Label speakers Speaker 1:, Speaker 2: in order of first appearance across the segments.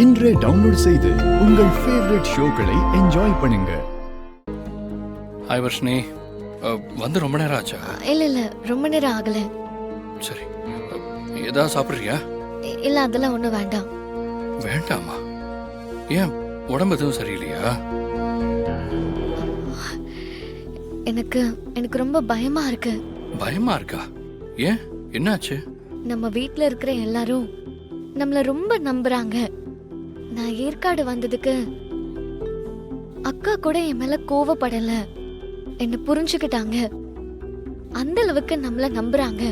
Speaker 1: இன்றே டவுன்லோட் செய்து உங்கள் ஃபேவரட் ஷோக்களை என்ஜாய் பண்ணுங்க.
Speaker 2: ஹாய் வர்ஷினி, வந்து ரொம்ப நேரம் ஆச்சா?
Speaker 3: இல்ல ரொம்ப நேரம் ஆகல.
Speaker 2: சரி, ஏதாவது சாப்பிட்றியா?
Speaker 3: இல்ல அதெல்லாம் ஒண்ணும் வேண்டாம்.
Speaker 2: வேண்டாமா? ஏன், உடம்பு எதுவும் சரியில்லையா?
Speaker 3: எனக்கு ரொம்ப பயமா இருக்கு.
Speaker 2: பயமா இருக்கா? ஏன், என்னாச்சு?
Speaker 3: நம்ம வீட்ல இருக்கிற எல்லாரும் நம்மள ரொம்ப நம்புறாங்க. நான் ஏற்காடு வந்ததுக்கு அக்கா கூட என் மேல கோவப்படல, என்ன புரிஞ்சுக்கிட்டாங்க. அந்த அளவுக்கு நம்மள நம்புறாங்க.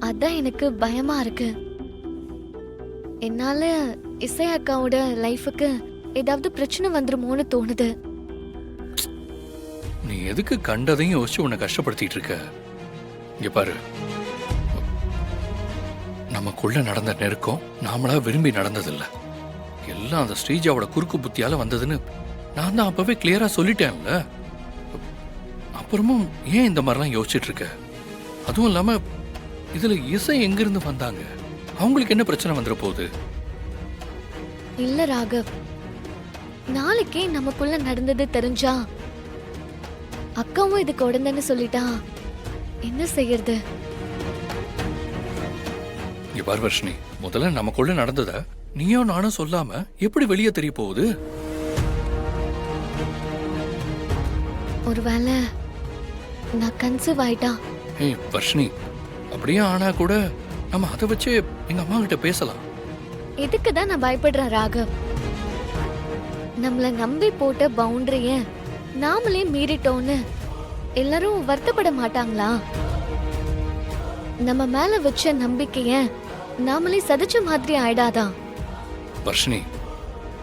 Speaker 3: அதான் எனக்கு பயமா இருக்கு. என்னால இசை அக்காவோட லைஃபுக்கு ஏதாவது பிரச்சனை வந்துருமோன்னு தோணுது.
Speaker 2: நீ எதுக்கு கண்டதையும் யோசிச்சு உன்னை கஷ்டப்படுத்திட்டு இருக்க? இங்க பாரு, நமக்குள்ள நடந்த நெருக்கம் நாமளா விரும்பி நடந்ததில்ல. எல்லாம் அந்த ஸ்ரீஜாவோட குறுக்கு புத்தியால வந்ததுன்னு நான் தான் அப்பவே கிளியரா சொல்லிட்டேன்ல. அப்புறமும் ஏன் இந்த மாதிரிலாம் யோசிச்சுட்டு இருக்க? அதுவும் இல்லாம இதுல இசை எங்கிருந்து வந்தாங்க? அவங்களுக்கு என்ன பிரச்சனை வந்துட போகுது?
Speaker 3: இல்ல ராகவ், நாளைக்கே நமக்குள்ள நடந்தது தெரிஞ்சா அக்காவும் இதுக்கு உடனே சொல்லிட்டா என்ன செய்யறது?
Speaker 2: இங்க பாரு வர்ஷினி, முதல்ல நமக்குள்ள நடந்தத நீயும் நானும் சொல்லாம எப்படி வெளியே தெரிய போகுது?
Speaker 3: ஒருவேளை நான் கன்சீவ் ஆயிட்டா?
Speaker 2: ஏய் வர்ஷினி, அப்படியே ஆனா கூட நம்ம அதை வச்சு எங்க அம்மா கிட்ட பேசலாம்.
Speaker 3: இதுக்கு தான் நான் பயப்படுறேன் ராகவ். நம்மள நம்பி போட்ட பவுண்டரிய நாமளே மீறிட்டோன்னு எல்லாரும் வருத்தப்பட மாட்டாங்களா? நம்ம மேல வச்ச நம்பிக்கைய நாமளே சதிச்ச மாதிரி ஆயிடாதா?
Speaker 2: வர்ஷினி,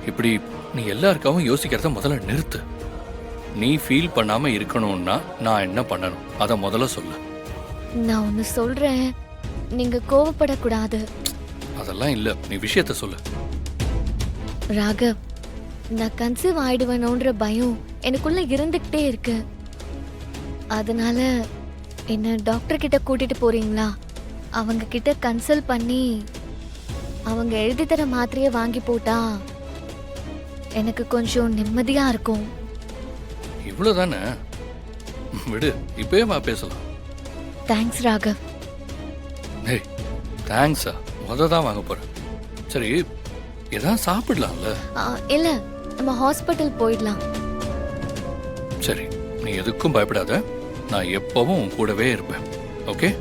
Speaker 2: இப்படி நீ எல்லாருக்காகவும் யோசிக்கிறத முதல்ல நிறுத்து. நீ ஃபீல் பண்ணாம இருக்கணும்னா நான் என்ன பண்ணணும் அத முதல்ல சொல்லு.
Speaker 3: நான் ஒன்னு சொல்றேன், நீங்க கோவப்படக்கூடாது.
Speaker 2: அதெல்லாம் இல்ல, நீ விஷயத்த சொல்லு.
Speaker 3: ராகவ், நான் கன்சீவ் ஆயிடுவேனோன்ற பயம் எனக்குள்ள இருந்துகிட்டே இருக்கு. அதனால என்ன டாக்டர் கிட்ட கூட்டிட்டு போறீங்களா? அவங்க கிட்ட கன்சல்ட் பண்ணி அவங்க எழுதி தர மாத்திரையை வாங்கி போட்டா எனக்கு கொஞ்சம் நிம்மதியா இருக்கும்.
Speaker 2: இவ்வளவுதானே, விடு, இப்பவே வா பேசலாம்.
Speaker 3: தேங்க்ஸ் ராகவ்.
Speaker 2: ஏய், தேங்க்ஸா? தான் வாங்க போறேன். சரி, ஏதாவது சாப்பிடலாம்ல?
Speaker 3: இல்ல, நம்ம ஹாஸ்பிட்டல் போயிடலாம்.
Speaker 2: சரி, நீ எதுக்கும் பயப்படாத. நான் எப்பவும் உன் கூடவே இருப்பேன். ஓகே?